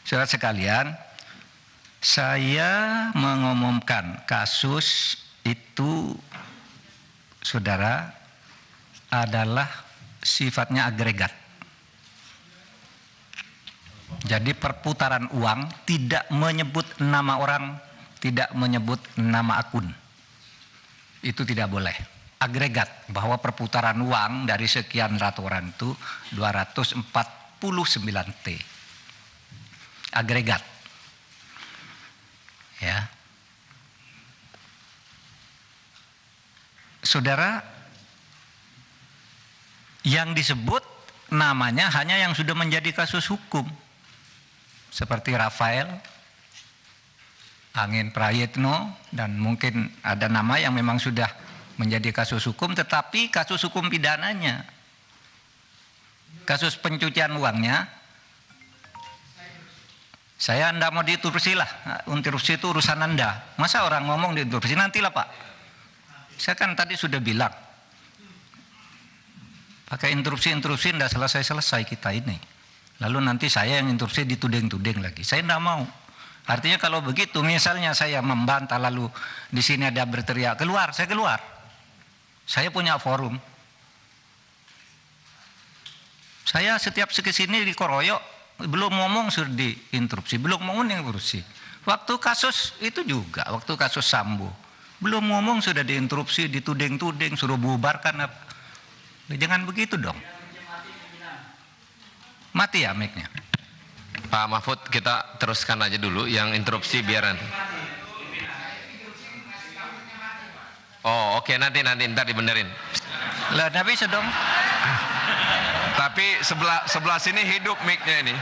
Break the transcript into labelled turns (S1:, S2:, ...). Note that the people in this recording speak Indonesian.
S1: Saudara sekalian, saya mengumumkan kasus itu, saudara, adalah sifatnya agregat. Jadi perputaran uang tidak menyebut nama orang, tidak menyebut nama akun. Itu tidak boleh. Agregat, bahwa perputaran uang dari sekian ratus orang itu 249 T. Agregat. Ya. Saudara, yang disebut namanya hanya yang sudah menjadi kasus hukum. Seperti Rafael, Angin Prayitno, dan mungkin ada nama yang memang sudah menjadi kasus hukum, tetapi kasus hukum pidananya, kasus pencucian uangnya, saya Anda mau diinterupsi lah, interupsi itu urusan Anda. Masa orang ngomong diinterupsi, nantilah Pak. Saya kan tadi sudah bilang, pakai interupsi tidak selesai-selesai kita ini. Lalu nanti saya yang interupsi dituding-tuding lagi. Saya tidak mau. Artinya kalau begitu, misalnya saya membantah lalu di sini ada berteriak keluar, saya keluar. Saya punya forum. Saya setiap kesini dikoroyok, belum ngomong sudah diinterupsi, belum ngomong diinterupsi. Waktu kasus itu juga, waktu kasus Sambo, belum ngomong sudah diinterupsi, dituding-tuding, suruh bubarkan apa. Jangan begitu dong. Mati ya mic-nya.
S2: Pak Mahfud, kita teruskan aja dulu yang interupsi biar nanti. Oh oke, nanti ntar dibenerin.
S1: Lah tapi sedong.
S2: Tapi sebelah sini hidup mic-nya ini.